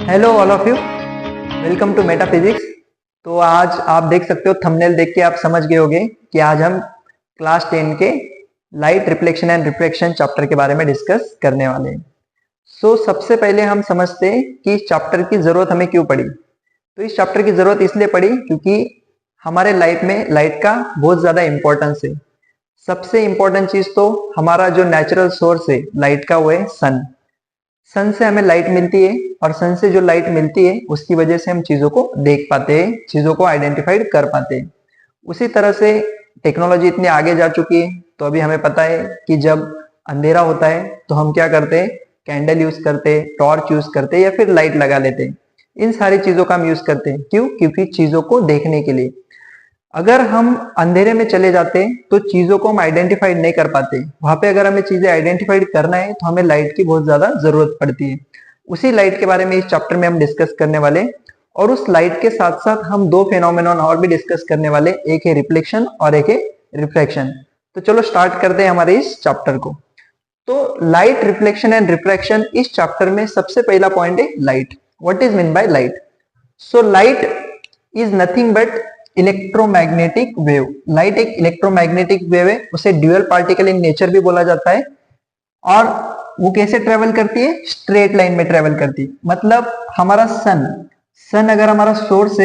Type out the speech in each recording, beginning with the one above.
Hello all of you, welcome to metaphysics. तो आज आप देख सकते हो, थंबनेल देख के आप समझ गए होंगे कि आज हम क्लास 10 के light reflection and refraction chapter के बारे में डिस्कस करने वाले हैं। सबसे पहले हम समझते हैं कि इस चैप्टर की जरूरत हमें क्यों पड़ी। तो इस चैप्टर की जरूरत इसलिए पड़ी क्योंकि हमारे लाइफ में लाइट का बहुत ज्यादा इंपॉर्टेंस है। सबसे इंपॉर्टेंट चीज तो हमारा जो नेचुरल सोर्स है लाइट का, वो है सन। सन से हमें लाइट मिलती है और सन से जो लाइट मिलती है उसकी वजह से हम चीजों को देख पाते हैं, चीजों को आइडेंटिफाइड कर पाते हैं। उसी तरह से टेक्नोलॉजी इतनी आगे जा चुकी है, तो अभी हमें पता है कि जब अंधेरा होता है तो हम क्या करते हैं, कैंडल यूज करते हैं, टॉर्च यूज करते हैं या फिर लाइट लगा लेते हैं। इन सारी चीजों का हम यूज करते हैं। क्यों? क्योंकि चीजों को देखने के लिए। अगर हम अंधेरे में चले जाते हैं तो चीजों को हम आइडेंटिफाइड नहीं कर पाते। वहां पे अगर हमें चीजें आइडेंटिफाइड करना है तो हमें लाइट की बहुत ज्यादा जरूरत पड़ती है। उसी लाइट के बारे में इस चैप्टर में हम डिस्कस करने वाले, और उस लाइट के साथ साथ हम दो फेनोमेनॉन और भी डिस्कस करने वाले, एक है रिफ्लेक्शन और एक है रिफ्रैक्शन। तो चलो स्टार्ट करते हैं हमारे इस चैप्टर को। तो लाइट रिफ्लेक्शन एंड रिफ्रैक्शन, इस चैप्टर में सबसे पहला पॉइंट है light. What is mean by light? So light is nothing but electromagnetic wave. Light एक इलेक्ट्रोमैग्नेटिक वेव है, उसे ड्यूअल पार्टिकल इन नेचर भी बोला जाता है। और वो कैसे ट्रेवल करती है? स्ट्रेट लाइन में ट्रेवल करती है। मतलब हमारा सन अगर हमारा सोर्स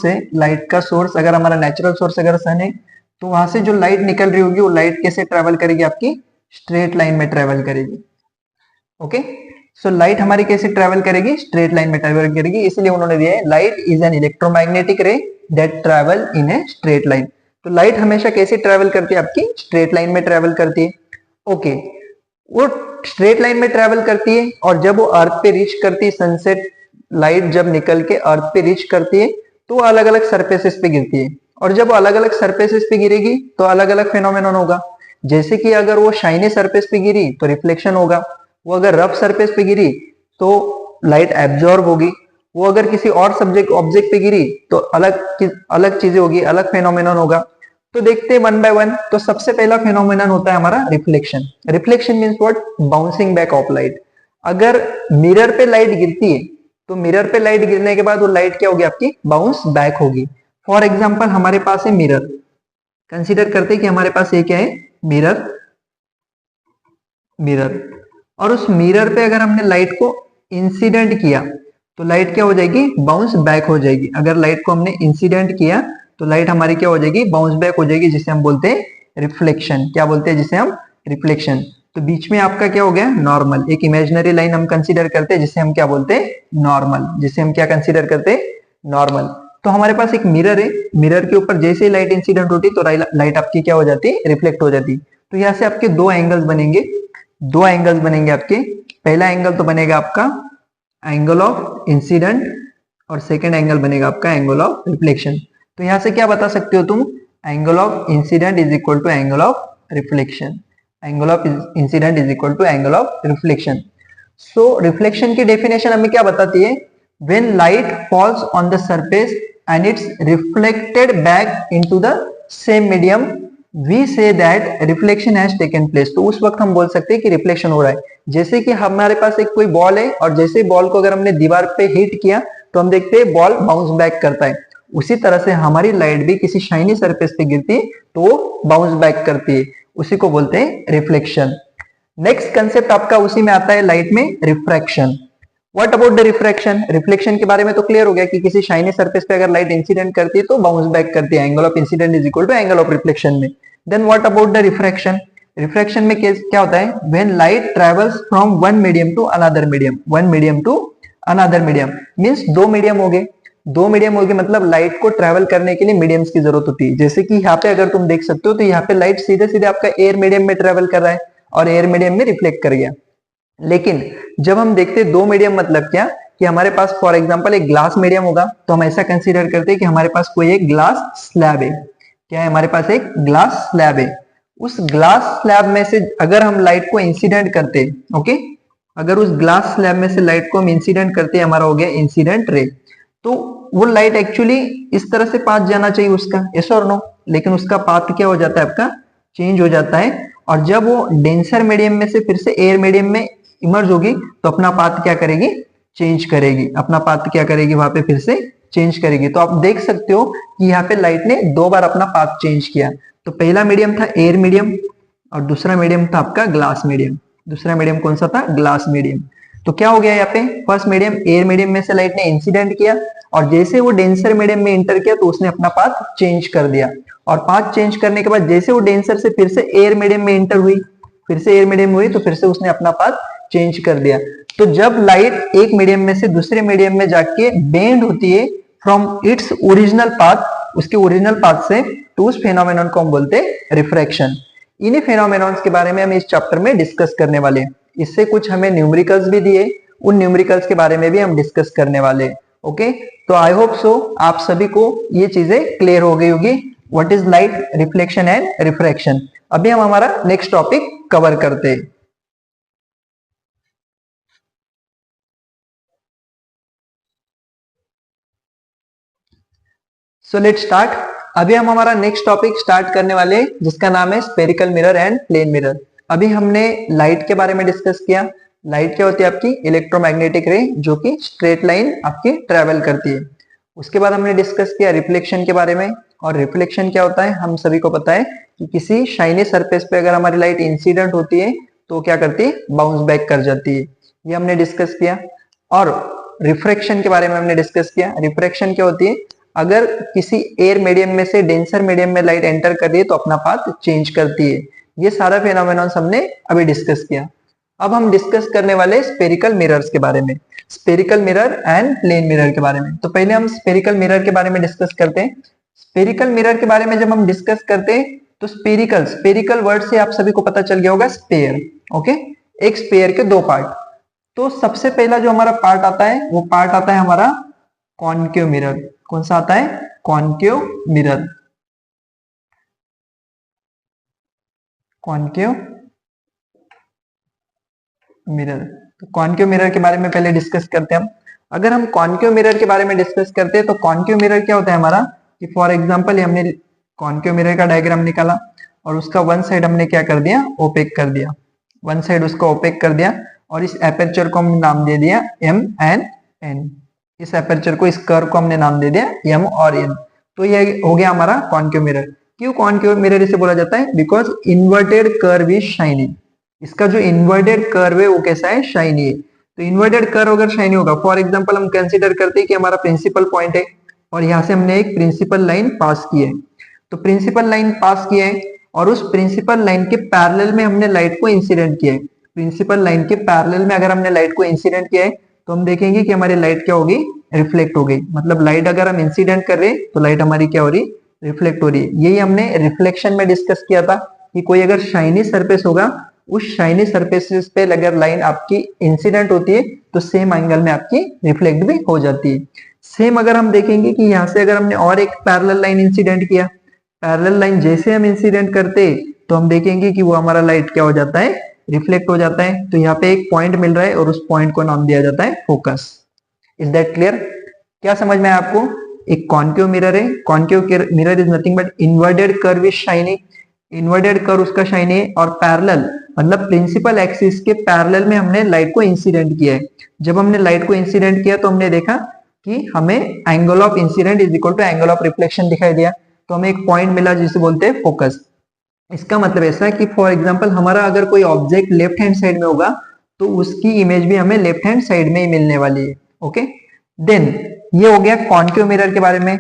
है, लाइट का सोर्स अगर हमारा नेचुरल सोर्स अगर सन है, तो वहां से जो लाइट निकल रही होगी वो लाइट कैसे ट्रेवल करेगी? आपकी स्ट्रेट लाइन में ट्रेवल करेगी। ओके, सो लाइट हमारी कैसे ट्रेवल करेगी? स्ट्रेट लाइन में ट्रेवल करेगी। इसलिए उन्होंने दिया है लाइट इज एन इलेक्ट्रोमैग्नेटिक रे that travel in a straight line. तो लाइट हमेशा कैसे ट्रेवल करती है? आपकी स्ट्रेट लाइन में ट्रेवल करती है। ओके, वो स्ट्रेट लाइन में ट्रेवल करती है और जब वो अर्थ पे रीच करती है, सनसेट लाइट जब निकल के अर्थ पे रीच करती है तो वो अलग अलग सरफेसेस पे गिरती है। और जब वो अलग अलग सरफेसेस पे गिरेगी तो अलग अलग फेनोमेनन होगा। जैसे कि अगर वो शाइनी सरफेस पे गिरी तो रिफ्लेक्शन होगा, वो अगर रफ सरफेस पे गिरी तो लाइट एब्जॉर्ब होगी, वो अगर किसी और ऑब्जेक्ट पे गिरी तो अलग चीजें होगी, अलग फेनोमेनन होगा। तो देखते हैं वन बाय वन। तो सबसे पहला फेनोमेनन होता है हमारा reflection. Reflection means what? Bouncing back of light. अगर मिरर पे लाइट गिरती है तो मिरर पे लाइट गिरने के बाद वो लाइट क्या होगी? आपकी बाउंस बैक होगी। फॉर एग्जाम्पल हमारे पास है मिरर। कंसिडर करते हैं कि हमारे पास ये क्या है? मिरर। और उस मिरर पे अगर हमने लाइट को इंसिडेंट किया तो लाइट क्या हो जाएगी? बाउंस बैक हो जाएगी। अगर लाइट को हमने इंसिडेंट किया तो लाइट हमारी क्या हो जाएगी? बाउंस बैक हो जाएगी, जिसे हम बोलते हैं रिफ्लेक्शन। क्या बोलते हैं? जिसे हम रिफ्लेक्शन। तो बीच में आपका क्या हो गया? नॉर्मल। एक इमेजिनरी लाइन हम कंसीडर करते हैं जिसे हम क्या बोलते हैं? नॉर्मल। जिसे हम क्या कंसीडर करते हैं? नॉर्मल। तो हमारे पास एक मिरर है, मिरर के ऊपर जैसे ही लाइट इंसिडेंट होती तो लाइट आपकी क्या हो जाती है? रिफ्लेक्ट हो जाती। तो यहाँ से आपके दो एंगल्स बनेंगे आपके। पहला एंगल तो बनेगा आपका एंगल ऑफ इंसिडेंट और सेकंड एंगल बनेगा आपका एंगल ऑफ रिफ्लेक्शन। तो यहां से क्या बता सकते हो तुम? Angle of incident is equal to angle of reflection. Angle of incident is equal to angle of reflection. So reflection की डेफिनेशन हमें क्या बताती है? When light falls on the surface and it's reflected back into the same medium, we say that reflection has taken place. तो उस वक्त हम बोल सकते हैं कि रिफ्लेक्शन हो रहा है। जैसे कि हमारे पास एक कोई बॉल है और जैसे बॉल को अगर हमने दीवार पे हिट किया तो हम देखते हैं बॉल बाउंस बैक करता है। उसी तरह से हमारी लाइट भी किसी शाइनी सरफेस पे गिरती है तो वो बाउंस बैक करती है, उसी को बोलते हैं रिफ्लेक्शन। नेक्स्ट कंसेप्ट आपका उसी में आता है लाइट में, refraction. What about the refraction? Reflection के बारे में तो क्लियर हो गया कि किसी शाइनी सरफेस पे अगर लाइट इंसिडेंट करती है तो बाउंस बैक करती है। Angle of incident is equal to angle of reflection में। Then what about the refraction? Refraction में क्या होता है? When light travels from one medium to another medium, means दो मीडियम हो गए, मतलब लाइट को ट्रेवल करने के लिए मीडियम्स की जरूरत होती है। जैसे कि यहाँ पे अगर तुम देख सकते हो तो यहाँ पे लाइट सीधे सीधे आपका एयर मीडियम में ट्रेवल कर रहा है और एयर मीडियम में रिफ्लेक्ट कर गया। लेकिन जब हम देखते हैं दो मीडियम, मतलब क्या कि हमारे पास फॉर एग्जांपल एक ग्लास मीडियम होगा, तो हम ऐसा कंसीडर करते हैं कि हमारे पास कोई एक ग्लास स्लैब है। क्या है? हमारे पास एक ग्लास स्लैब है। उस ग्लास स्लैब में से अगर हम लाइट को इंसिडेंट करते हैं, ओके, अगर उस ग्लास स्लैब में से लाइट को हम इंसिडेंट करते हैं, हमारा हो गया इंसिडेंट रे। तो वो लाइट एक्चुअली इस तरह से पाथ जाना चाहिए उसका, यस और नो, लेकिन उसका पाथ क्या हो जाता है? आपका चेंज हो जाता है। और जब वो डेंसर मीडियम में से फिर से एयर मीडियम में इमर्ज होगी तो अपना पाथ क्या करेगी? चेंज करेगी, अपना पाथ क्या करेगी, वहां पे फिर से चेंज करेगी। तो आप देख सकते हो कि यहाँ पे लाइट ने 2 बार अपना पाथ चेंज किया। तो पहला मीडियम था एयर मीडियम और दूसरा मीडियम था आपका ग्लास मीडियम। दूसरा मीडियम कौन सा था, ग्लास मीडियम। तो क्या हो गया यहाँ पे, फर्स्ट मीडियम एयर मीडियम में से लाइट ने इंसिडेंट किया और जैसे वो डेंसर मीडियम में एंटर किया तो उसने अपना पाथ चेंज कर दिया। और पाथ चेंज करने के बाद जैसे वो डेंसर से फिर से एयर मीडियम में एंटर हुई, फिर से एयर मीडियम हुई, तो फिर से उसने अपना पाथ चेंज कर दिया। तो जब लाइट एक मीडियम में से दूसरे मीडियम में जाके बेंड होती है फ्रॉम इट्स ओरिजिनल पाथ, उसके ओरिजिनल पाथ से, तो उस फेनोमेनन को हम बोलते हैं रिफ्रैक्शन। इन्हीं फेनोमेनॉन्स के बारे में हम इस चैप्टर में डिस्कस करने वाले हैं। इससे कुछ हमें न्यूमेरिकल्स भी दिए, उन न्यूमेरिकल्स के बारे में भी हम डिस्कस करने वाले हैं। ओके, तो आई होप सो आप सभी को ये चीजें क्लियर हो गई होगी, what is light, reflection and refraction. अभी हम हमारा नेक्स्ट टॉपिक कवर करते हैं। So let's start. अभी हम हमारा नेक्स्ट टॉपिक स्टार्ट करने वाले हैं जिसका नाम है spherical mirror and plane mirror. अभी हमने लाइट के बारे में डिस्कस किया। लाइट क्या होती है, आपकी इलेक्ट्रोमैग्नेटिक रे जो कि स्ट्रेट लाइन आपकी ट्रेवल करती है। उसके बाद हमने डिस्कस किया रिफ्लेक्शन के बारे में। और रिफ्लेक्शन क्या होता है, हम सभी को पता है कि किसी शाइनी सरफेस पे अगर हमारी लाइट इंसिडेंट होती है तो क्या करती है, बाउंस बैक कर जाती है। ये हमने डिस्कस किया। और रिफ्रैक्शन के बारे में हमने डिस्कस किया। रिफ्रैक्शन क्या होती है, अगर किसी एयर मीडियम में से डेंसर मीडियम में लाइट एंटर कर रही है तो अपना पाथ चेंज करती है। ये सारा फेनोमेनॉन हमने अभी डिस्कस किया। अब हम डिस्कस करने वाले स्फेरिकल मिरर्स के बारे में, spherical mirror and plane mirror के बारे में। तो पहले हम स्फेरिकल मिरर के बारे में डिस्कस करते हैं। स्फेरिकल मिरर के बारे में जब हम डिस्कस करते हैं तो स्फेरिकल, स्फेरिकल वर्ड से आप सभी को पता चल गया होगा स्पेयर। ओके, एक स्पेयर के 2 पार्ट। तो सबसे पहला जो हमारा पार्ट आता है वो पार्ट आता है हमारा कॉन्केव मिरर। कौन सा आता है, कॉन्केव मिरर। Concave mirror. तो कॉन्केव मिरर के बारे में पहले डिस्कस करते हैं हम। अगर हम कॉन्केव मिरर के बारे में डिस्कस करते हैं तो कॉन्केव मिरर क्या होता है हमारा, कि फॉर एग्जांपल हमने कॉन्केव मिरर का डायग्राम निकाला और उसका वन साइड हमने क्या कर दिया, ओपेक कर दिया। वन साइड उसका ओपेक कर दिया और इस एपर्चर को हमने नाम दे दिया एम एंड एन। इस एपर्चर को, इस कर्व को हमने नाम दे दिया एम और एन। तो ये हो गया हमारा कॉन्केव मिरर। क्यों कॉन्केव मिरर इसे बोला जाता है, because inverted curve is shiny. इसका जो इन्वर्टेड कर्व है वो कैसा है, शाइनी है। तो इन्वर्टेड कर्व अगर शाइनी होगा, फॉर एग्जांपल हम कंसीडर करते हैं कि हमारा प्रिंसिपल पॉइंट है और यहां से हमने एक प्रिंसिपल लाइन पास की है। तो प्रिंसिपल लाइन पास किया है और उस प्रिंसिपल लाइन के पैरेलल में हमने लाइट को इंसिडेंट किया है। प्रिंसिपल लाइन के पैरेलल में अगर हमने लाइट को इंसिडेंट किया है तो हम देखेंगे कि हमारी लाइट क्या होगी, रिफ्लेक्ट हो गई। मतलब लाइट अगर हम इंसिडेंट कर रहे हैं तो लाइट हमारी क्या हो रही, रिफ्लेक्ट हो रही है। यही हमने रिफ्लेक्शन में डिस्कस किया था कि कोई अगर शाइनी सरफेस होगा, उस शाइनी सरफेसेस पे अगर लाइन आपकी इंसिडेंट होती है तो सेम एंगल में आपकी रिफ्लेक्ट भी हो जाती है। सेम अगर हम देखेंगे कि यहाँ से अगर हमने और एक पैरेलल लाइन इंसिडेंट किया, पैरेलल लाइन जैसे हम इंसिडेंट करते तो हम देखेंगे कि वो हमारा लाइट क्या हो जाता है, रिफ्लेक्ट हो जाता है। तो यहाँ पे एक पॉइंट मिल रहा है और उस पॉइंट को नाम दिया जाता है फोकस। Is that clear? क्या समझ में आया आपको? एक कॉन्केव मिरर है। Concave mirror is nothing but inverted curve is shiny. Inverted curve उसका शाइनी है और पैरेलल मतलब प्रिंसिपल एक्सिस के पैरेलल में हमने लाइट को इंसिडेंट किया है। जब हमने लाइट को इंसिडेंट किया तो हमने देखा कि हमें angle of incident is equal to angle of reflection दिखाई दिया। तो हमें एक पॉइंट मिला जिसे बोलते हैं फोकस। इसका मतलब ऐसा है कि फॉर एग्जांपल हमारा अगर कोई ऑब्जेक्ट लेफ्ट हैंड साइड में होगा तो उसकी इमेज भी हमें लेफ्ट हैंड साइड में ही मिलने वाली है। ओके, देन ये हो गया कॉन्केव मिरर के बारे में।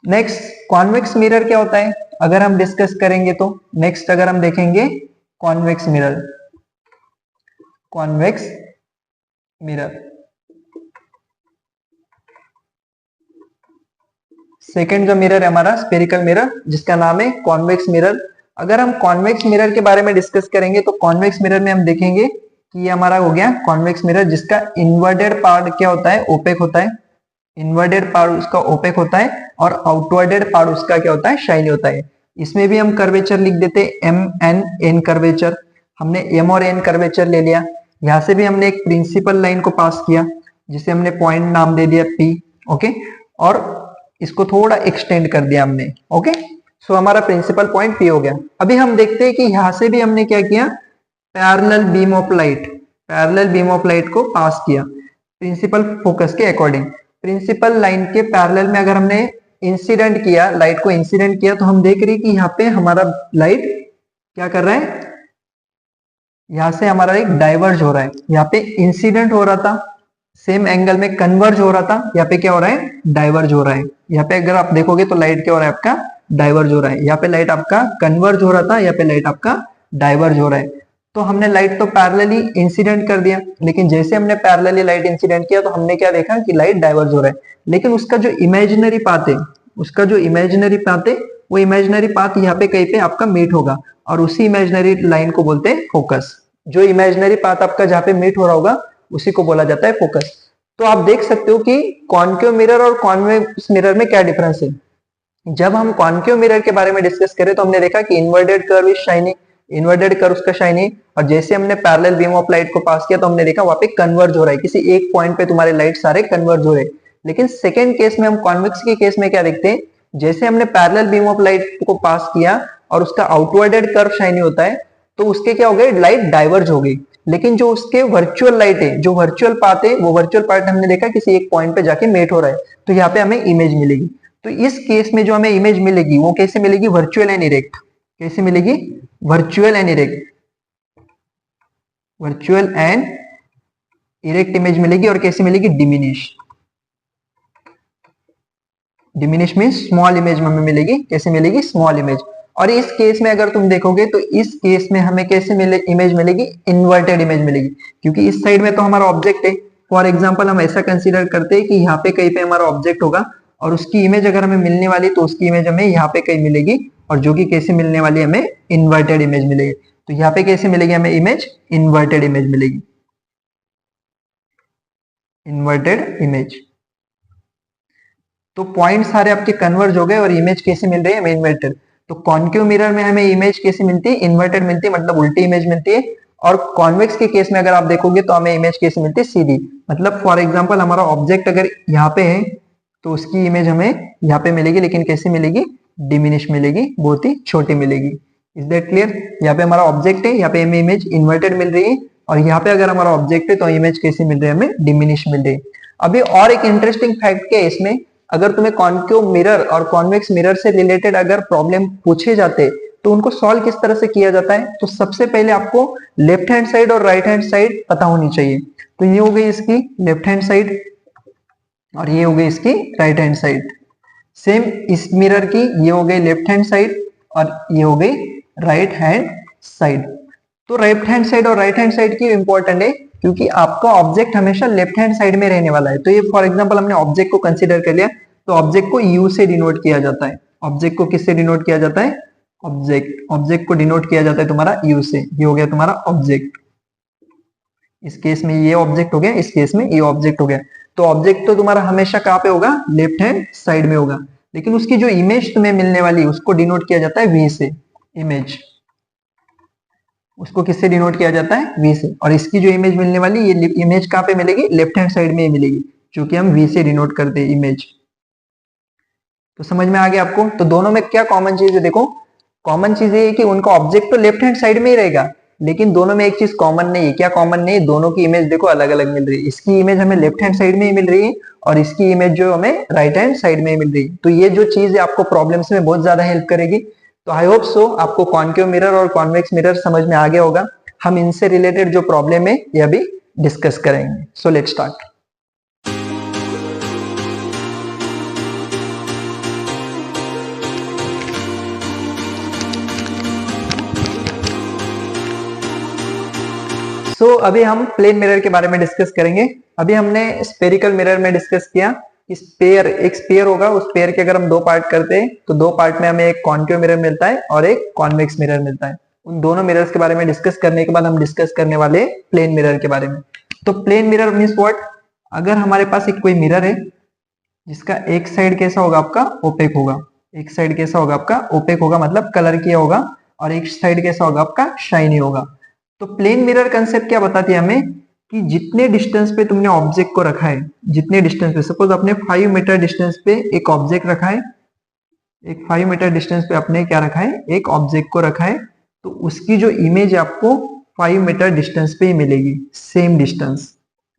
नेक्स्ट कॉन्वेक्स मिरर क्या होता है अगर हम डिस्कस करेंगे तो नेक्स्ट अगर हम देखेंगे convex mirror. Convex mirror second जो मिरर है हमारा स्फेरिकल मिरर जिसका नाम है कॉन्वेक्स मिरर। अगर हम कॉन्वेक्स मिरर के बारे में डिस्कस करेंगे तो कॉन्वेक्स मिरर में हम देखेंगे कि ये हमारा हो गया कॉन्वेक्स मिरर जिसका इन्वर्टेड पार्ट क्या होता है, ओपेक होता है। इन्वर्टेड पार्ट उसका ओपेक होता है और आउटवर्डेड पार्ट उसका क्या होता है, शाइनी होता है। इसमें भी हम कर्वेचर लिख देते एम एन एन कर्वेचर। हमने एम और एन कर्वेचर ले लिया। यहां से भी हमने एक प्रिंसिपल लाइन को पास किया जिसे हमने पॉइंट नाम दे दिया पी। ओके, और इसको थोड़ा एक्सटेंड कर दिया हमने। ओके, सो हमारा प्रिंसिपल पॉइंट पी हो गया। अभी हम देखते हैं कि यहां से भी हमने क्या किया, parallel beam of light, parallel beam of light को पास किया। प्रिंसिपल फोकस के अकॉर्डिंग। प्रिंसिपल लाइन के पैरेलल में अगर हमने इंसिडेंट किया, लाइट को इंसिडेंट किया, तो हम देख रहे हैं कि यहाँ पे हमारा लाइट क्या कर रहा है, यहां से हमारा एक डाइवर्ज हो रहा है। यहाँ पे इंसिडेंट हो रहा था, सेम एंगल में कन्वर्ज हो रहा था, यहाँ पे क्या हो रहा है, डाइवर्ज हो रहा है। यहाँ पे अगर आप देखोगे तो लाइट क्या हो रहा है आपका, डाइवर्ज हो रहा है। यहाँ पे लाइट आपका कन्वर्ज हो रहा था, यहाँ पे लाइट आपका डाइवर्ज हो रहा है। तो हमने लाइट तो पैरेलली इंसिडेंट कर दिया, लेकिन जैसे हमने पैरेलली लाइट इंसिडेंट किया तो हमने क्या देखा कि लाइट डाइवर्ज हो रहा है। लेकिन उसका जो इमेजिनरी पाथ है, उसका जो इमेजिनरी पाथ है, वो इमेजिनरी पाथ यहाँ पे कहीं पे आपका मीट होगा, और उसी इमेजिनरी लाइन को बोलते हैं फोकस। जो इमेजिनरी पाथ आपका जहाँ पे मीट हो रहा होगा उसी को बोला जाता है फोकस। तो आप देख सकते हो कि कॉन्केव मिरर और कॉन्वेक्स मिरर में क्या डिफरेंस है। जब हम कॉन्केव मिरर के बारे में डिस्कस करें तो हमने देखा कि inverted curve is shining, inverted curve उसका शाइनिंग, और जैसे हमने पैरेलल बीम ऑफ लाइट को पास किया तो हमने देखा वहां पे कन्वर्ज हो रहा है, किसी एक पॉइंट पे तुम्हारे लाइट सारे कन्वर्ज हो रहे हैं। लेकिन सेकेंड केस में, हम कॉन्वेक्स के केस में क्या देखते हैं, जैसे हमने पैरेलल बीम ऑफ लाइट को पास किया और उसका आउटवर्डेड कर्व शाइनी होता है, तो उसके क्या हो गए, लाइट डाइवर्ज हो गई। लेकिन जो उसके वर्चुअल लाइट है, जो वर्चुअल पाथ है, वो वर्चुअल पार्ट हमने देखा किसी एक पॉइंट पे जाके मेट हो रहा है, तो यहाँ पे हमें इमेज मिलेगी। तो इस केस में जो हमें इमेज मिलेगी वो कैसे मिलेगी, वर्चुअल एंड इरेक्ट। कैसे मिलेगी, virtual and erect, virtual and erect image मिलेगी। और कैसे मिलेगी, diminish. Diminish mean small image में हमें मिलेगी। कैसे मिलेगी, स्मॉल इमेज। और इस केस में अगर तुम देखोगे तो इस केस में हमें कैसे इमेज मिलेगी, इन्वर्टेड इमेज मिलेगी, क्योंकि इस साइड में तो हमारा ऑब्जेक्ट है। फॉर एग्जांपल हम ऐसा कंसीडर करते हैं कि यहाँ पे कहीं पे हमारा ऑब्जेक्ट होगा और उसकी इमेज अगर हमें मिलने वाली तो उसकी इमेज हमें यहाँ पे कहीं मिलेगी, और जो कि कैसे मिलने वाली, हमें इन्वर्टेड इमेज मिलेगी। तो यहाँ पे कैसे मिलेगी हमें इमेज, इन्वर्टेड इमेज मिलेगी, इन्वर्टेड इमेज। तो पॉइंट सारे आपके कन्वर्ज हो गए और इमेज कैसे मिल रही है, हमें इन्वर्टेड। तो कॉन्केव मिरर में हमें इमेज कैसे मिलती है, इन्वर्टेड मिलती है, मतलब उल्टी इमेज मिलती है। और कॉन्वेक्स के केस में अगर आप देखोगे तो हमें इमेज कैसे मिलती है, सीधी। मतलब फॉर एग्जांपल हमारा ऑब्जेक्ट अगर यहाँ पे है तो उसकी इमेज हमें यहाँ पे मिलेगी, लेकिन कैसे मिलेगी, डिमिनिश मिलेगी, बहुत ही छोटी मिलेगी। Is that clear. यहाँ पे हमारा ऑब्जेक्ट है, यहाँ पे हमें इमेज इन्वर्टेड मिल रही है, और यहाँ पे अगर हमारा ऑब्जेक्ट है तो इमेज कैसी मिल रही है, हमें डिमिनिश मिल रही है। अभी और एक इंटरेस्टिंग फैक्ट क्या है इसमें, अगर तुम्हें कॉन्केव मिरर और कॉन्वेक्स मिरर से रिलेटेड अगर प्रॉब्लम पूछे जाते तो उनको सॉल्व किस तरह से किया जाता है, तो सबसे पहले आपको लेफ्ट हैंड साइड और राइट हैंड साइड पता होनी चाहिए। तो ये हो गई इसकी लेफ्ट हैंड साइड और ये हो गई इसकी राइट हैंड साइड। सेम इस मिरर की ये हो गई लेफ्ट हैंड साइड और ये हो गई राइट हैंड साइड। तो लेफ्ट हैंड साइड और राइट हैंड साइड की इंपॉर्टेंट है, क्योंकि आपका ऑब्जेक्ट हमेशा लेफ्ट हैंड साइड में रहने वाला है। तो ये फॉर एग्जांपल हमने ऑब्जेक्ट को कंसीडर कर लिया, तो ऑब्जेक्ट को यू से डिनोट किया जाता है। ऑब्जेक्ट को किससे डिनोट किया जाता है, ऑब्जेक्ट को डिनोट किया जाता है तुम्हारा यू से। ये हो गया तुम्हारा ऑब्जेक्ट। इस केस में ये ऑब्जेक्ट हो गया, इस केस में ये ऑब्जेक्ट हो गया। तो ऑब्जेक्ट तो तुम्हारा हमेशा कहाँ पे होगा, लेफ्ट हैंड साइड में होगा, लेकिन उसकी जो इमेज तुम्हें मिलने वाली उसको डिनोट किया जाता है वी से। इमेज उसको किससे डिनोट किया जाता है, वी से। और इसकी जो इमेज मिलने वाली, ये इमेज कहाँ पे मिलेगी, लेफ्ट हैंड साइड में मिलेगी, क्योंकि हम वी से डिनोट करते हैं इमेज। तो समझ में आ गया आपको। तो दोनों में क्या कॉमन चीज है, देखो कॉमन चीज ये है कि उनका ऑब्जेक्ट तो लेफ्ट हैंड साइड में ही रहेगा, लेकिन दोनों में एक चीज कॉमन नहीं है। क्या कॉमन नहीं है, दोनों की इमेज देखो अलग अलग मिल रही है। इसकी इमेज हमें लेफ्ट हैंड साइड में ही मिल रही है और इसकी इमेज जो हमें राइट हैंड साइड में ही मिल रही है। तो ये जो चीज है आपको प्रॉब्लम्स में बहुत ज्यादा हेल्प करेगी। तो आई होप सो आपको कॉन्केव मिरर और कॉन्वेक्स मिरर समझ में आ गया होगा। हम इनसे रिलेटेड जो प्रॉब्लम है ये अभी डिस्कस करेंगे। So let's start. अभी हम प्लेन मिरर के बारे में डिस्कस करेंगे। अभी हमने स्पेरिकल मिरर में डिस्कस किया कि एक स्पेयर होगा, उस स्पेयर के अगर हम दो पार्ट करते हैं तो दो पार्ट में हमें एक कॉन्केव मिरर मिलता है और एक कॉन्वेक्स मिरर मिलता है। उन दोनों मिरर्स के बारे में डिस्कस करने के बाद हम डिस्कस करने वाले प्लेन मिरर के बारे में। तो प्लेन मिरर मीन्स व्हाट, अगर हमारे पास एक कोई मिरर है जिसका एक साइड कैसा होगा, आपका ओपेक होगा। एक साइड कैसा होगा आपका, ओपेक होगा, मतलब कलर किया होगा, और एक साइड कैसा होगा आपका, शाइनी होगा। तो प्लेन मिरर कंसेप्ट क्या बताती है हमें कि जितने डिस्टेंस पे तुमने ऑब्जेक्ट को रखा है, जितने डिस्टेंस पे, सपोज अपने 5 मीटर डिस्टेंस पे एक ऑब्जेक्ट रखा है, एक 5 मीटर डिस्टेंस पे अपने क्या रखा है, एक ऑब्जेक्ट को रखा है, तो उसकी जो इमेज आपको 5 मीटर डिस्टेंस पे ही मिलेगी, same distance.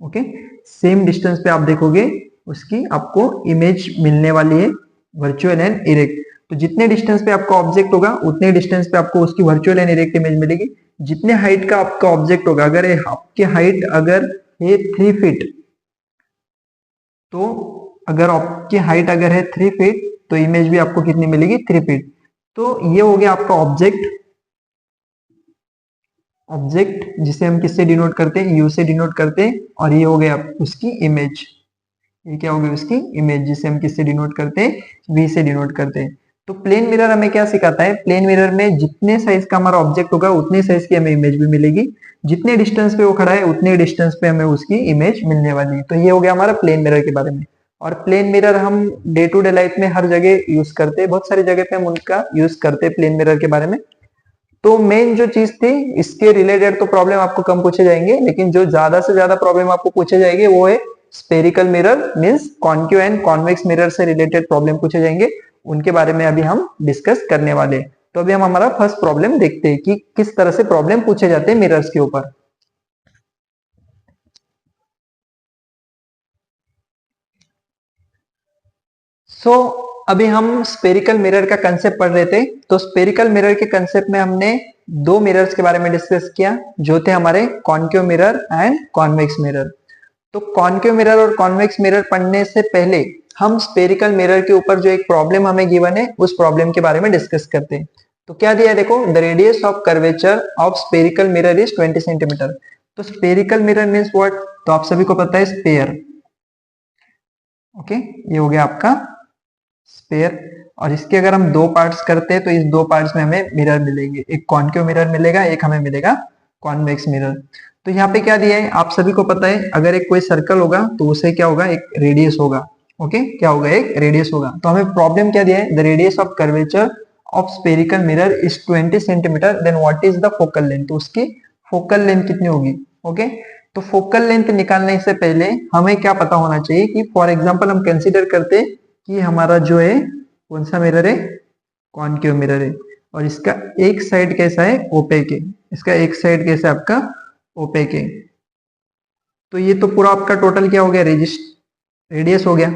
Okay, same distance पे आप देखोगे उसकी आपको इमेज मिलने वाली है, वर्चुअल एंड इरेक्ट। तो जितने डिस्टेंस पे आपका ऑब्जेक्ट होगा उतने डिस्टेंस पे आपको उसकी वर्चुअल एंड इरेक्ट इमेज मिलेगी। जितने हाइट का आपका ऑब्जेक्ट होगा, अगर आपकी हाइट अगर है 3 फीट, तो अगर आपकी हाइट अगर है 3 फीट तो इमेज भी आपको कितनी मिलेगी, 3 फीट। तो ये हो गया आपका ऑब्जेक्ट, जिसे हम किससे डिनोट करते हैं, यू से डिनोट करते हैं। और ये हो गया उसकी इमेज, ये क्या होगी उसकी इमेज, जिसे हम किससे डिनोट करते हैं, वी से डिनोट करते हैं। तो प्लेन मिरर हमें क्या सिखाता है, प्लेन मिरर में जितने साइज का हमारा ऑब्जेक्ट होगा उतने साइज की हमें इमेज भी मिलेगी, जितने डिस्टेंस पे वो खड़ा है उतने डिस्टेंस पे हमें उसकी इमेज मिलने वाली है। तो ये हो गया हमारा प्लेन मिरर के बारे में। और प्लेन मिरर हम डे टू डे लाइफ में हर जगह यूज करते हैं, बहुत सारी जगह पे हम उनका यूज करते हैं प्लेन मिरर के बारे में। तो मेन जो चीज थी इसके रिलेटेड तो प्रॉब्लम आपको कम पूछे जाएंगे, लेकिन जो ज्यादा से ज्यादा प्रॉब्लम आपको पूछे जाएंगे वो है spherical mirror means concave and convex mirror से रिलेटेड प्रॉब्लम पूछे जाएंगे। उनके बारे में अभी हम डिस्कस करने वाले हैं। तो अभी हम हमारा फर्स्ट प्रॉब्लम देखते हैं कि किस तरह से प्रॉब्लम पूछे जाते हैं मिरर्स के ऊपर। अभी हम स्पेरिकल मिरर का कंसेप्ट पढ़ रहे थे। तो स्पेरिकल मिरर के कंसेप्ट में हमने दो मिरर्स के बारे में डिस्कस किया, जो थे हमारे concave mirror and convex mirror. तो कॉन्केव मिरर और कॉन्वेक्स मिरर पढ़ने से पहले हम स्पेरिकल मिरर के ऊपर जो एक प्रॉब्लम हमें गिवन है उस प्रॉब्लम के बारे में डिस्कस करते हैं। तो क्या दिया है देखो, the radius of curvature of spherical mirror is 20 centimetre. तो स्पेरिकल मिरर मीन्स व्हाट, तो आप सभी को पता है स्पेयर। ओके, ये हो गया आपका स्पेयर। और इसके अगर हम दो पार्ट्स करते हैं तो इस दो पार्ट्स में हमें मिरर मिलेंगे, एक कॉन्केव मिरर मिलेगा, एक हमें मिलेगा कॉन्वेक्स मिरर। तो यहाँ पे क्या दिया है आप सभी को पता है, अगर एक कोई सर्कल होगा तो उसे क्या होगा, एक रेडियस होगा। ओके, क्या होगा, एक रेडियस होगा। तो हमें प्रॉब्लम क्या दिया है, the radius of curvature of spherical mirror is 20 centimetre, then what is the focal length. तो उसकी फोकल लेंथ कितनी होगी। ओके, तो फोकल लेंथ निकालने से पहले हमें क्या पता होना चाहिए कि फॉर एग्जाम्पल हम कंसिडर करते कि हमारा जो है कौन सा मिरर है, कॉन्केव मिरर है, और इसका एक साइड कैसा है, ओपेक है। इसका एक साइड कैसा है आपका, ओपेक है। तो ये तो पूरा आपका टोटल क्या हो गया, रेडियस हो गया।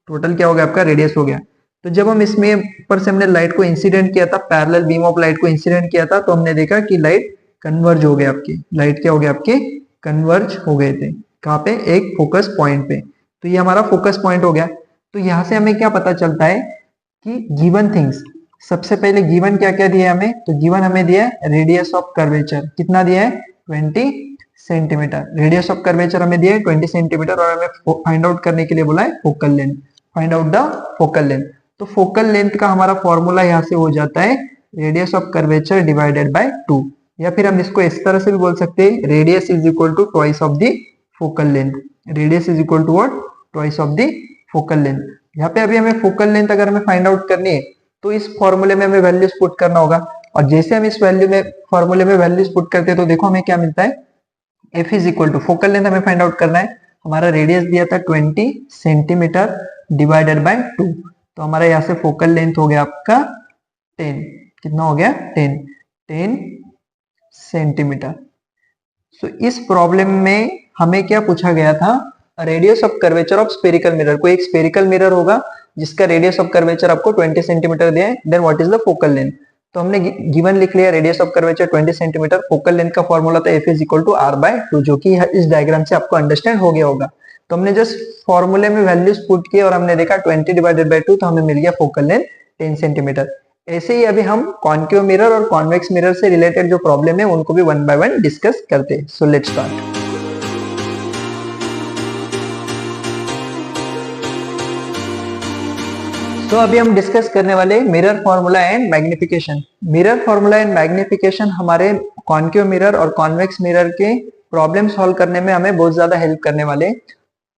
टोटल क्या हो गया आपका, रेडियस हो गया। तो जब हम इसमें ऊपर से हमने लाइट को इंसिडेंट किया था, पैरेलल बीम ऑफ लाइट को इंसिडेंट किया था, तो हमने देखा कि लाइट कन्वर्ज हो गया आपकी, लाइट क्या हो गया आपके, कन्वर्ज हो गए थे। कहाँ पे, एक फोकस पॉइंट पे। तो ये हमारा फोकस पॉइंट हो गया। तो यहां से हमें क्या पता चलता है कि गिवन थिंग्स, सबसे पहले गिवन क्या क्या दिया है हमें, तो गिवन हमें दिया है रेडियस ऑफ कर्वेचर, कितना दिया है, 20 सेंटीमीटर। रेडियस ऑफ कर्वेचर हमें दिया है 20 सेंटीमीटर, और हमें फाइंड आउट करने के लिए बोला है focal length, find out the focal length. तो फोकल लेंथ का हमारा फॉर्मूला यहाँ से हो जाता है radius of curvature divided by 2, या फिर हम इसको इस तरह से भी बोल सकते हैं, radius is equal to twice of the focal length. Radius is equal to what, twice of the focal length. यहाँ पे अभी हमें फोकल लेंथ अगर हमें फाइंड आउट करनी है तो इस फॉर्मूले में हमें वैल्यूज पुट करना होगा। और जैसे हम इस वैल्यू में फॉर्मूले में वैल्यूज पुट करते हैं तो देखो हमें क्या मिलता है, F is equal to, focal length हमें फाइंड आउट करना है, हमारा रेडियस दिया था 20 सेंटीमीटर डिवाइडेड बाय 2। तो हमारा यहाँ से फोकल लेंथ हो गया आपका 10, कितना हो गया, 10 सेंटीमीटर। सो इस प्रॉब्लम में हमें क्या पूछा गया था, radius of curvature of spherical mirror. कोई एक स्पेरिकल मिरर होगा जिसका रेडियस ऑफ कर्वेचर आपको 20 सेंटीमीटर दिया है, then what is the focal length. तो हमने गिवन लिख लिया radius of curvature 20 centimetre, focal length का फॉर्मूला था F is equal to R by 2, जो कि इस डायग्राम से आपको अंडरस्टैंड हो गया होगा। तो हमने जस्ट फॉर्मूले में वैल्यूज पुट किए और हमने देखा 20 डिवाइडेड बाय 2, तो हमें मिल गया फोकल लेंथ 10 सेंटीमीटर। ऐसे ही अभी हम कॉन्केव मिरर और कॉन्वेक्स मिरर से रिलेटेड जो प्रॉब्लम है उनको भी वन बाय वन डिस्कस करते हैं। So let's start. तो अभी हम डिस्कस करने वाले mirror formula and magnification. Mirror formula and magnification हमारे कॉन्केव मिरर और कॉन्वेक्स मिरर के प्रॉब्लम सॉल्व करने में हमें बहुत ज्यादा हेल्प करने वाले।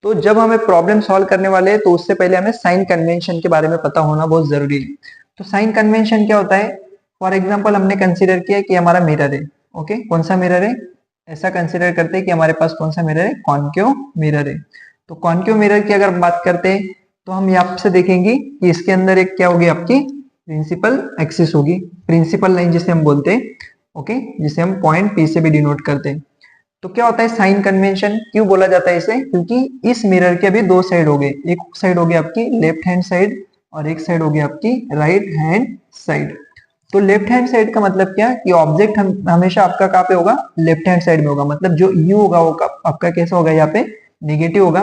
तो जब हमें प्रॉब्लम सॉल्व करने वाले तो उससे पहले हमें साइन कन्वेंशन के बारे में पता होना बहुत जरूरी है। तो साइन कन्वेंशन क्या होता है, फॉर एग्जाम्पल हमने कंसिडर किया कि हमारा मिरर है। ओके, कौन सा मिरर है, ऐसा कंसिडर करते हैं कि हमारे पास कौन सा मिरर है, कॉन्केव मिरर है। तो कॉन्केव मिरर की अगर बात करते हैं तो हम यहाँ से देखेंगे कि इसके अंदर एक क्या होगी आपकी प्रिंसिपल एक्सिस होगी, प्रिंसिपल लाइन जिसे हम बोलते हैं। ओके, जिसे हम पॉइंट पी से भी डिनोट करते हैं। तो क्या होता है साइन कन्वेंशन, क्यों बोला जाता है इसे? क्योंकि इस मिरर के अभी दो साइड हो गए, एक साइड हो गई आपकी लेफ्ट हैंड साइड और एक साइड हो गई आपकी राइट हैंड साइड। तो लेफ्ट हैंड साइड का मतलब क्या कि ऑब्जेक्ट हमेशा आपका कहाँ पे होगा? लेफ्ट हैंड साइड में होगा, मतलब जो यू होगा वो आपका कैसा होगा? यहाँ पे नेगेटिव होगा,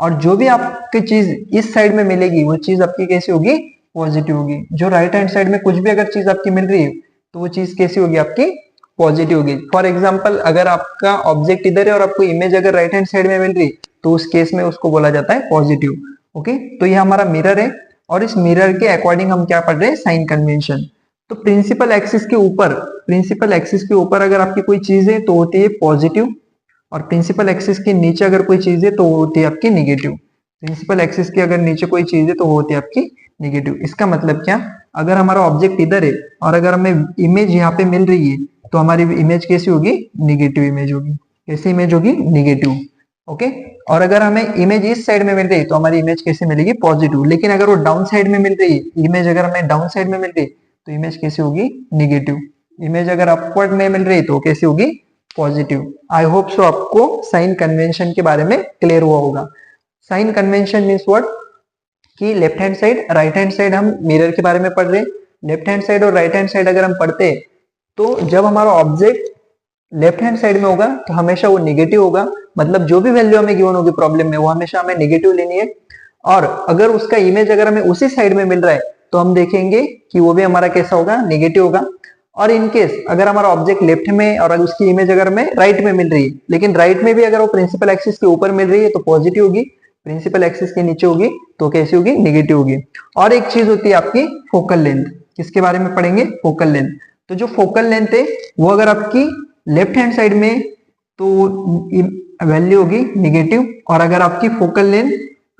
और जो भी आपकी चीज इस साइड में मिलेगी वो चीज आपकी कैसी होगी? पॉजिटिव होगी। जो राइट हैंड साइड में कुछ भी अगर चीज आपकी मिल रही है तो वो चीज कैसी होगी? आपकी पॉजिटिव होगी। फॉर एग्जाम्पल, अगर आपका ऑब्जेक्ट इधर है और आपको इमेज अगर राइट हैंड साइड में मिल रही है तो उस केस में उसको बोला जाता है पॉजिटिव। ओके, तो ये हमारा मिरर है और इस मिरर के अकॉर्डिंग हम क्या पढ़ रहे हैं? Sign convention. तो प्रिंसिपल एक्सिस के ऊपर अगर आपकी कोई चीज है तो होती है पॉजिटिव, और प्रिंसिपल एक्सिस के नीचे अगर कोई चीज है तो होती है आपकी निगेटिव। प्रिंसिपल एक्सिस के अगर नीचे कोई चीज है तो वो होती है आपकी निगेटिव। इसका मतलब क्या? अगर हमारा ऑब्जेक्ट इधर है और अगर हमें इमेज यहाँ पे मिल रही है तो हमारी इमेज कैसी होगी? निगेटिव इमेज होगी। कैसी इमेज होगी? निगेटिव। ओके, और अगर हमें इमेज इस साइड में मिल रही है तो हमारी इमेज कैसे मिलेगी? पॉजिटिव। लेकिन अगर वो डाउन साइड में मिल रही है, इमेज अगर हमें डाउन साइड में मिल रही है तो इमेज कैसी होगी? निगेटिव। इमेज अगर अपवर्ड में मिल रही है तो कैसी होगी? पॉजिटिव। आई होप सो आपको साइन कन्वेंशन के बारे में क्लियर हुआ होगा। Sign convention means what? कि left hand side right hand side हम मिरर के बारे में पढ़ रहे हैं। लेफ्ट हैंड साइड और राइट हैंड साइड अगर हम पढ़ते हैं तो जब हमारा ऑब्जेक्ट लेफ्ट हैंड साइड में होगा तो हमेशा वो निगेटिव होगा, मतलब जो भी वैल्यू हमें गिवन होगी प्रॉब्लम में वो हमेशा हमें निगेटिव लेनी है। और अगर उसका इमेज अगर हमें उसी साइड में मिल रहा है तो हम देखेंगे कि वो भी हमारा कैसा होगा? निगेटिव होगा। और इन केस अगर हमारा ऑब्जेक्ट लेफ्ट में और अगर उसकी इमेज अगर हमें राइट में मिल रही है, लेकिन राइट में भी अगर वो प्रिंसिपल एक्सिस के ऊपर मिल रही है तो पॉजिटिव होगी, प्रिंसिपल एक्सिस के नीचे होगी तो कैसी होगी? निगेटिव होगी। और एक चीज होती है आपकी फोकल लेंथ। किसके बारे में पढ़ेंगे? Focal length. तो जो फोकल लेंथ है वो अगर आपकी लेफ्ट हैंड साइड में तो वैल्यू होगी निगेटिव, और अगर आपकी focal length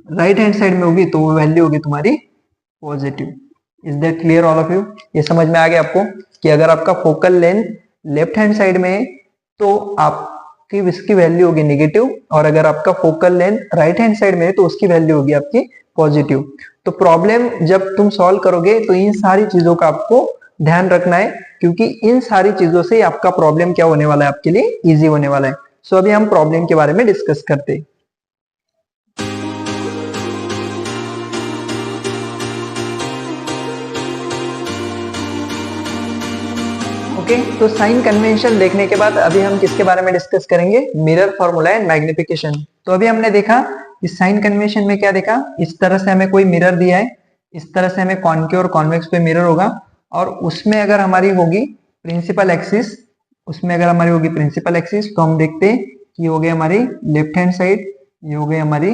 right hand side में होगी तो वो वैल्यू होगी तुम्हारी positive. Is that clear all of you? ये समझ में आ गया आपको कि अगर आपका focal length left hand side में है तो आपकी इसकी वैल्यू होगी निगेटिव, और अगर आपका focal length right hand side में है तो उसकी वैल्यू होगी आपकी पॉजिटिव। तो प्रॉब्लम जब तुम सॉल्व करोगे तो इन सारी चीजों का आपको ध्यान रखना है, क्योंकि इन सारी चीजों से आपका प्रॉब्लम क्या होने वाला है? आपके लिए इजी होने वाला है। सो अभी हम प्रॉब्लम के बारे में डिस्कस करते हैं। ओके, तो साइन कन्वेंशन देखने के बाद अभी हम किसके बारे में डिस्कस करेंगे? Mirror formula and magnification. तो अभी हमने देखा इस साइन कन्वेंशन में क्या देखा? इस तरह से हमें कोई मिरर दिया है, इस तरह से हमें कॉनकेव और कॉन्वेक्स पे मिरर होगा, और उसमें अगर हमारी होगी प्रिंसिपल एक्सिस, उसमें अगर हमारी होगी प्रिंसिपल एक्सिस तो हम देखते हैं कि हो गई हमारी लेफ्ट हैंड साइड, ये हो गई हमारी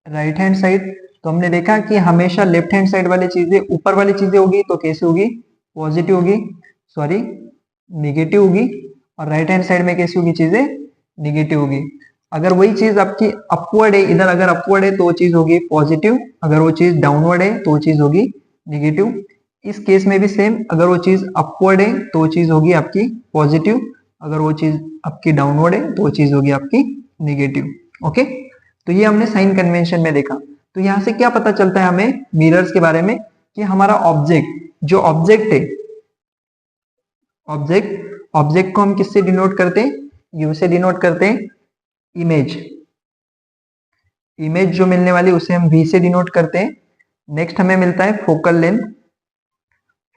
राइट हैंड साइड। तो हमने देखा कि हमेशा लेफ्ट हैंड साइड वाली चीजें ऊपर वाली चीजें होगी तो कैसी होगी? पॉजिटिव होगी, सॉरी निगेटिव होगी, और राइट हैंड साइड में कैसी होगी? चीजें निगेटिव होगी। अगर वही चीज आपकी अपवर्ड है, इधर अगर अपवर्ड है तो वो चीज होगी पॉजिटिव, अगर वो चीज डाउनवर्ड है तो वो चीज होगी निगेटिव। इस केस में भी सेम, अगर वो चीज अपवर्ड है तो वो चीज होगी आपकी पॉजिटिव, अगर वो चीज आपकी डाउनवर्ड है तो वो चीज होगी आपकी निगेटिव। ओके, तो ये हमने साइन कन्वेंशन में देखा। तो यहां से क्या पता चलता है हमें मिरर्स के बारे में? कि हमारा ऑब्जेक्ट, जो ऑब्जेक्ट है, ऑब्जेक्ट को हम किससे डिनोट करते हैं? यू से डिनोट करते हैं। इमेज जो मिलने वाली उसे हम वी से डिनोट करते हैं। नेक्स्ट हमें मिलता है फोकल लेंथ,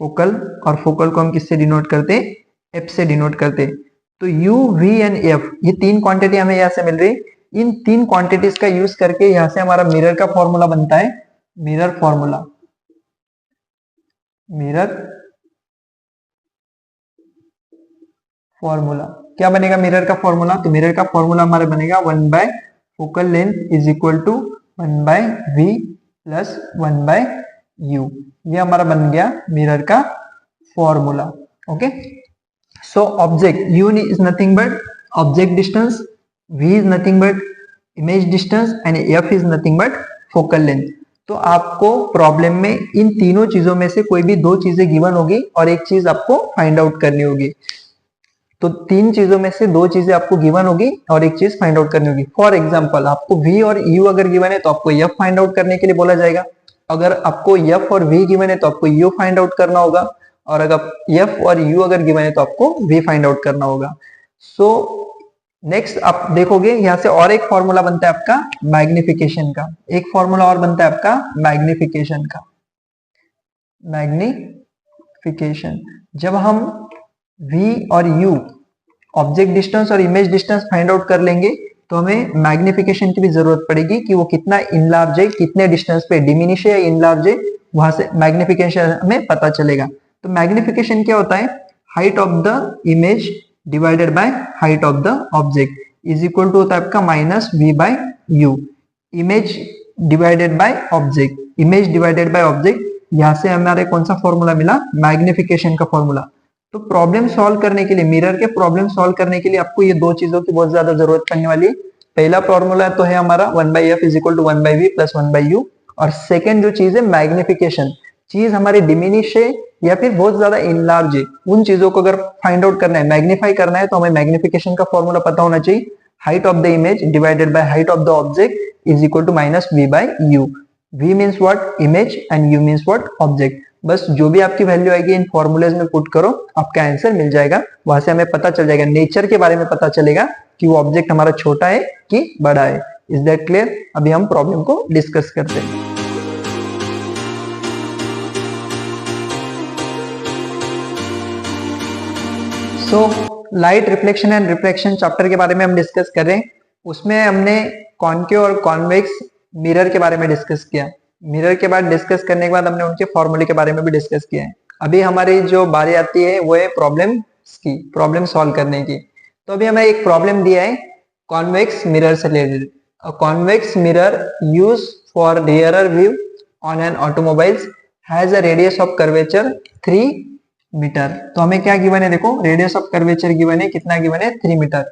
और फोकल को हम किससे डिनोट करते हैं? एफ से डिनोट करते हैं। तो यू, वी एंड एफ, ये तीन क्वांटिटी हमें यहां से मिल रही है। इन तीन क्वांटिटीज का यूज करके यहां से हमारा मिरर का फॉर्मूला बनता है, मिरर फॉर्मूला क्या बनेगा मिरर का फॉर्मूला? तो मिरर का फॉर्मूला हमारा बनेगा 1 by focal length is equal to 1 by v plus 1 by u. ये हमारा बन गया मिरर का formula. Okay, so object u is nothing but object distance, v is nothing but image distance, and F is nothing but focal length. तो आपको problem में इन तीनों चीजों में से कोई भी दो चीजें गिवन होगी और एक चीज आपको फाइंड आउट करनी होगी। तो तीन चीजों में से दो चीजें आपको गिवन होगी और एक चीज फाइंड आउट करनी होगी। फॉर एग्जांपल, आपको v और u अगर गिवन है तो आपको f फाइंड आउट करने के लिए बोला जाएगा। अगर आपको f और v गिवन है तो आपको u फाइंड आउट करना होगा, और अगर f और u अगर गिवन है तो आपको v फाइंड आउट करना होगा। सो नेक्स्ट आप देखोगे यहाँ से और एक फॉर्मूला बनता है आपका मैग्निफिकेशन का, एक फॉर्मूला और बनता है आपका मैग्निफिकेशन का। मैग्निफिकेशन, जब हम v और u ऑब्जेक्ट डिस्टेंस और इमेज डिस्टेंस फाइंड आउट कर लेंगे तो हमें मैग्निफिकेशन की भी जरूरत पड़ेगी कि वो कितना इनलार्ज है, कितने डिस्टेंस पे डिमिनिश है या इनलार्ज है, वहां से मैग्निफिकेशन हमें पता चलेगा। तो मैग्निफिकेशन क्या होता है, height of the image divided by height of the object is equal to होता है आपका minus v by u। Image divided by object, image divided by object, यहां से हमारे कौन सा फॉर्मूला मिला, मैग्निफिकेशन का फॉर्मूला। तो प्रॉब्लम सॉल्व करने के लिए, मिरर के प्रॉब्लम सॉल्व करने के लिए आपको ये दो चीजों की बहुत ज्यादा जरूरत पड़ने वाली है। पहला फॉर्मूला तो है हमारा 1/f is equal to 1/v plus 1/u, और सेकंड जो चीज है मैग्निफिकेशन, चीज हमारी डिमिनिश है या फिर बहुत ज्यादा इनलार्ज है, उन चीजों को अगर फाइंड आउट करना है, मैग्नीफाई करना है, तो हमें मैग्निफिकेशन का फॉर्मूला पता होना चाहिए, height of the image divided by height of the object is equal to minus v by u। v means what, image, and u means what, object. बस जो भी आपकी वैल्यू आएगी इन फॉर्मूलेज में पुट करो, आपका आंसर मिल जाएगा। वहां से हमें पता चल जाएगा, नेचर के बारे में पता चलेगा कि वो ऑब्जेक्ट हमारा छोटा है कि बड़ा है। Is that clear? अभी हम प्रॉब्लम को डिस्कस करते हैं। So light reflection and refraction chapter के बारे में हम डिस्कस कर रहे हैं। उसमें हमने कॉन्केव और कॉन्वेक्स मिरर के बारे में डिस्कस किया। मिरर के बाद डिस्कस करने के बाद हमने उनके फॉर्मूले के बारे में भी डिस्कस किया है। अभी हमारी जो बारी आती है वो है की, प्रॉब्लम सॉल्व करने की। तो अभी हमें एक प्रॉब्लम दिया है कॉन्वेक्स मिरर से related. Convex mirror use for rear view on an automobiles has a radius of curvature 3 metre. तो हमें क्या गिवन है, देखो रेडियस ऑफ कर्वेचर गिवन है, कितना गिवन है, 3 metre.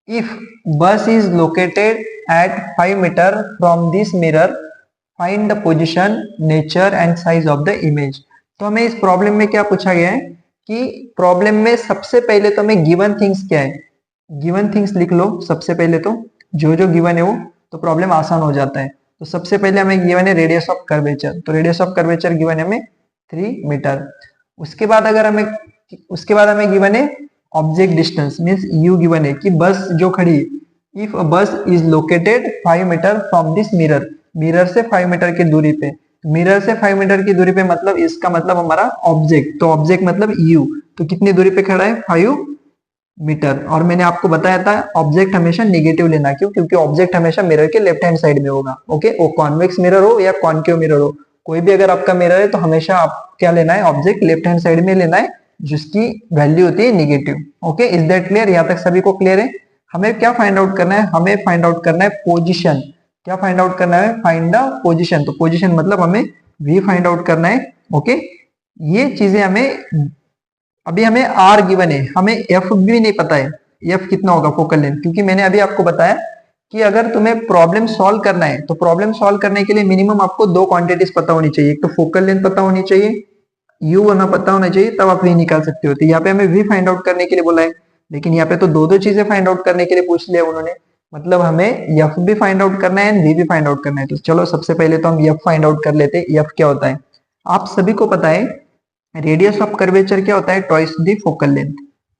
If bus is located at 5 metre from this mirror, find the position, nature and size of the image. तो हमें इस प्रॉब्लम में क्या पूछा गया है कि प्रॉब्लम में सबसे पहले तो हमें गिवन थिंग्स क्या है, गिवन थिंग्स लिख लो सबसे पहले, तो जो जो गिवन है वो, तो प्रॉब्लम आसान हो जाता है। तो सबसे पहले हमें गिवन है रेडियस ऑफ कर्वेचर, तो रेडियस ऑफ कर्वेचर गिवन है हमें 3 मीटर। उसके बाद हमें गिवन है object distance, means u given है कि बस जो खड़ी है, if a bus is located 5 metre from this mirror, mirror से 5 मीटर की दूरी पे, मिरर से 5 मीटर की दूरी पे मतलब इसका मतलब हमारा ऑब्जेक्ट, तो ऑब्जेक्ट मतलब u, तो कितनी दूरी पे खड़ा है, 5 मीटर। और मैंने आपको बताया था ऑब्जेक्ट हमेशा नेगेटिव लेना, क्यों, क्योंकि ऑब्जेक्ट हमेशा मिरर के लेफ्ट हैंड साइड में होगा। ओके, वो कॉन्वेक्स मिरर हो या कॉन्केव मिरर हो, कोई भी अगर आपका मिरर है तो हमेशा आप क्या लेना है, ऑब्जेक्ट लेफ्ट हैंड साइड में लेना है, जिसकी वैल्यू होती है negative. Okay, is that clear? यहाँ तक सभी को क्लियर है? हमें क्या फाइंड आउट करना है, हमें फाइंड आउट करना है पोजीशन। क्या फाइंड आउट करना है, फाइंड द पोजीशन। तो पोजीशन मतलब हमें v फाइंड आउट करना है। ओके, ये चीजें हमें, अभी हमें r गिवन है, हमें f भी नहीं पता है, f कितना होगा फोकल लेंथ, क्योंकि मैंने अभी आपको बताया कि अगर तुम्हें प्रॉब्लम सॉल्व करना है तो प्रॉब्लम सॉल्व करने के लिए मिनिमम आपको 2 क्वांटिटीज पता होनी चाहिए, एक तो फोकल लेंथ पता होनी चाहिए, u होना पता होना चाहिए, तब आप v निकाल सकते हो। तो यहाँ पे हमें v फाइंड आउट करने के लिए बोला है, लेकिन यहाँ पे तो दो चीजें फाइंड आउट करने के लिए पूछ लिया उन्होंने, मतलब हमें f भी फाइंड आउट करना है एंड v भी फाइंड आउट करना है। तो चलो सबसे पहले तो हम f फाइंड आउट कर लेते हैं। f क्या होता है, आप सभी को पता है, रेडियस ऑफ कर्वेचर क्या होता है, twice the focal length,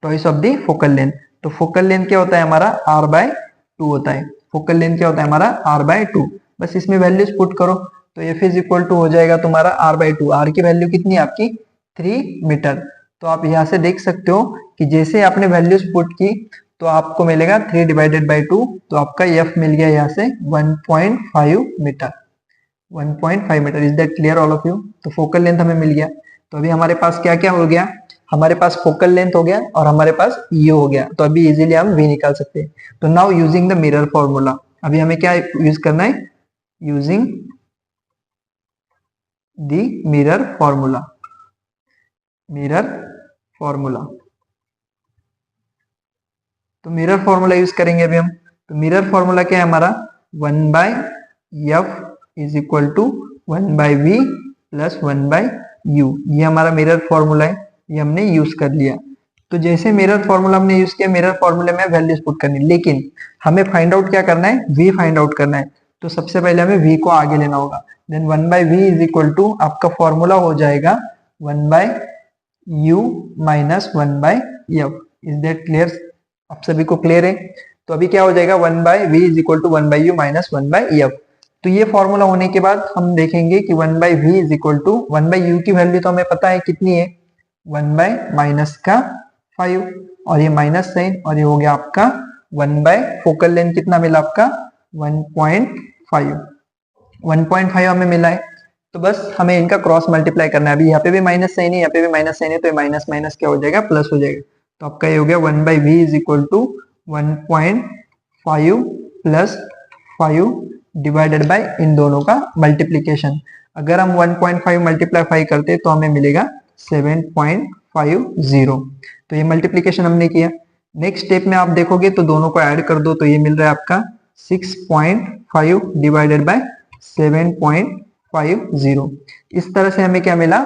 twice of the focal length. तो फोकल लेंथ क्या होता है हमारा, r/2 होता है। फोकल लेंथ क्या होता है हमारा, r/2। बस इसमें वैल्यूज पुट करो, तो f इज इक्वल टू हो जाएगा तुम्हारा r/2। r की वैल्यू कितनी है आपकी, 3 मीटर। तो आप यहाँ से देख सकते हो कि जैसे आपने वैल्यूज पुट की तो आपको मिलेगा 3 डिवाइडेड बाई 2, तो आपका f मिल गया यहाँ से 1.5 metre. 1.5 metre. Is that clear all of you? तो फोकल लेंथ हमें मिल गया। तो अभी हमारे पास क्या क्या हो गया, हमारे पास फोकल लेंथ हो गया और हमारे पास u हो गया, तो अभी इजीली हम v निकाल सकते हैं। तो now using the mirror formula, अभी हमें क्या यूज करना है, using the mirror formula, mirror formula. तो मिरर फॉर्मूला यूज करेंगे अभी हम। तो मिरर फॉर्मूला क्या है हमारा, 1/f is equal to 1/v plus 1/u। ये हमारा मिरर फॉर्मूला है, ये हमने यूज कर लिया। तो जैसे मिरर फॉर्मूला हमने यूज किया, मिरर फॉर्मूले में वैल्यूज पुट करनी, लेकिन हमें फाइंड आउट क्या करना है, v फाइंड आउट करना है। तो सबसे पहले हमें v को आगे लेना होगा। Then 1/v is equal to आपका फॉर्मूला हो जाएगा 1/u minus 1/f। Is that clear? आप सभी को क्लियर है? तो अभी क्या हो जाएगा, 1/v is equal to 1/u minus 1/f। तो ये फॉर्मूला होने के बाद हम देखेंगे कि 1/v is equal to 1/u की वैल्यू तो हमें पता है कितनी है, 1/-5 और ये माइनस साइन और ये हो गया आपका 1/ फोकल लेंथ कितना मिला आपका 1.5 हमें मिला है। तो बस हमें इनका क्रॉस मल्टीप्लाई करना है। अभी यहाँ पे भी माइनस साइन है, यहाँ पे भी माइनस साइन है, तो ये माइनस माइनस क्या हो जाएगा, प्लस हो जाएगा। तो आपका ये हो गया 1/v is equal to 1.5 plus 5 divided by इन दोनों का मल्टीप्लीकेशन। अगर हम 1.5 मल्टीप्लाई 5 करते तो हमें मिलेगा 7.50। तो ये मल्टीप्लीकेशन हमने किया। नेक्स्ट स्टेप में आप देखोगे तो दोनों को ऐड कर दो तो ये मिल रहा है आपका 6.5 डिवाइडेड बाय 7.50। इस तरह से हमें क्या मिला,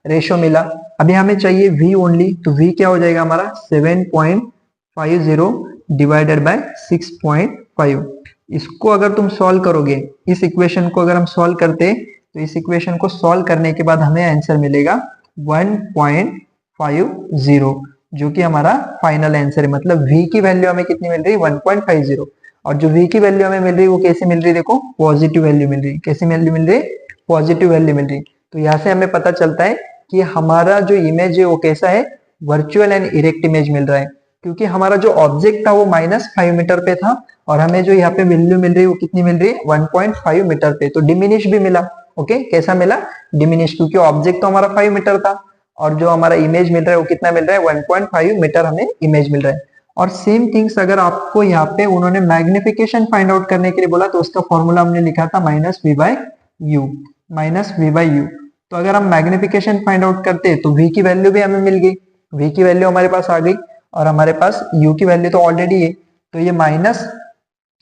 रेशो मिला। अभी हमें चाहिए v ओनली, तो v क्या हो जाएगा हमारा 7.50 डिवाइडेड बाय 6.5। इसको अगर तुम सॉल्व करोगे, इस इक्वेशन को अगर हम सॉल्व करते तो इस इक्वेशन को सॉल्व करने के बाद हमें आंसर मिलेगा 1.50, जो कि हमारा फाइनल आंसर है। मतलब v की वैल्यू हमें कितनी मिल रही है, 1.50। और जो v की वैल्यू हमें मिल रही है वो कैसे मिल रही है, देखो पॉजिटिव वैल्यू मिल रही है। कैसी वैल्यू मिल रही है, पॉजिटिव वैल्यू मिल रही है। तो यहाँ से हमें पता चलता है कि हमारा जो इमेज है वो कैसा है, वर्चुअल एंड इरेक्ट इमेज मिल रहा है। क्योंकि हमारा जो ऑब्जेक्ट था वो -5 मीटर पे था और हमें जो यहाँ पे वैल्यू मिल रही है वो कितनी मिल रही है, 1.5 मीटर पे। तो डिमिनिश भी मिला। ओके, कैसा मिला, डिमिनिश, क्योंकि ऑब्जेक्ट तो हमारा 5 मीटर था और जो हमारा इमेज मिल रहा है वो कितना मिल रहा है, 1.5 मीटर हमें इमेज मिल रहा है। और सेम थिंग्स अगर आपको यहाँ पे उन्होंने मैग्निफिकेशन फाइंड आउट करने के लिए बोला तो उसका फॉर्मूला हमने लिखा था -v/u। तो अगर हम मैग्निफिकेशन फाइंड आउट करते तो v की वैल्यू भी हमें मिल गई, v की वैल्यू हमारे पास आ गई और हमारे पास u की वैल्यू तो ऑलरेडी है। तो ये माइनस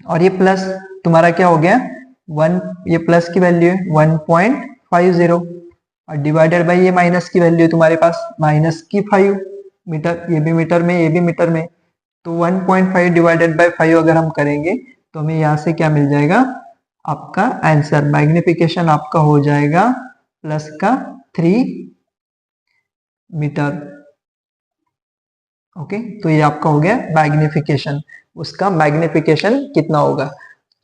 और ये प्लस तुम्हारा क्या हो गया 1, ये प्लस की वैल्यू है 1.50 और डिवाइडेड बाय ये माइनस की वैल्यू है तुम्हारे पास -5 मीटर, ये भी मीटर में, ये भी मीटर में। तो 1.5 डिवाइडेड बाय 5 अगर हम करेंगे तो हमें यहाँ से क्या मिल जाएगा, आपका आंसर मैग्निफिकेशन आपका हो जाएगा प्लस का 3 मीटर। ओके, तो ये आपका हो गया मैग्निफिकेशन। उसका मैग्निफिकेशन कितना होगा।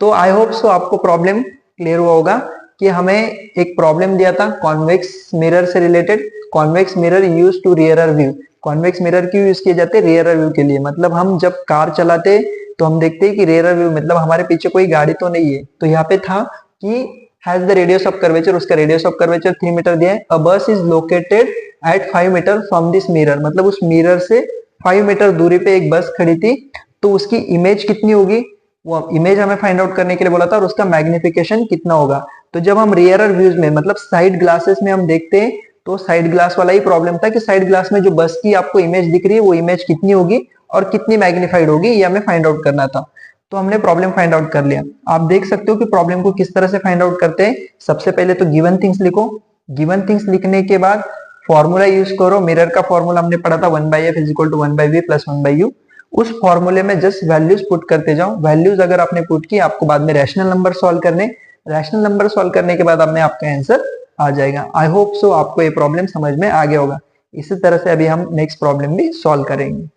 तो आई होप सो आपको प्रॉब्लम क्लियर हुआ होगा कि हमें एक प्रॉब्लम दिया था कॉन्वेक्स मिरर से related. Convex mirror use to rear view. Convex mirror क्यों यूज किए जाते हैं, रियरर व्यू के लिए। मतलब हम जब कार चलाते तो हम देखते हैं कि रियरर व्यू मतलब हमारे पीछे कोई गाड़ी तो नहीं है। तो यहाँ पे था कि has the radius of curvature, उसका रेडियस ऑफ कर्वेचर 3 मीटर दिया है। A bus is located at 5 metre from this mirror, मतलब उस मिरर से 5 मीटर दूरी पे एक बस खड़ी थी। तो उसकी इमेज कितनी होगी, वो इमेज हमें फाइंड आउट करने के लिए बोला था और उसका मैग्निफिकेशन कितना होगा। तो जब हम रियरर व्यूज में मतलब साइड ग्लासेस में हम देखते हैं तो साइड ग्लास वाला ही प्रॉब्लम था कि साइड ग्लास में जो बस की आपको इमेज दिख रही है वो इमेज कितनी होगी और कितनी मैग्निफाइड होगी, ये हमें फाइंड आउट करना था। तो हमने प्रॉब्लम फाइंड आउट कर लिया। आप देख सकते हो कि प्रॉब्लम को किस तरह से फाइंड आउट करते हैं। सबसे पहले तो गिवन थिंग्स लिखो। गिवन थिंग्स लिखने के बाद फॉर्मूला यूज करो। मिरर का फॉर्मूला हमने पढ़ा था 1/f is equal to 1/v plus 1/u। उस फॉर्मूले में जस्ट वैल्यूज पुट करते जाओ। वैल्यूज अगर आपने पुट की, आपको बाद में रैशनल नंबर सॉल्व करने, रैशनल नंबर सॉल्व करने के बाद आपने आपका आंसर आ जाएगा। आई होप सो आपको ये प्रॉब्लम समझ में आ गया होगा। इसी तरह से अभी हम नेक्स्ट प्रॉब्लम भी सॉल्व करेंगे।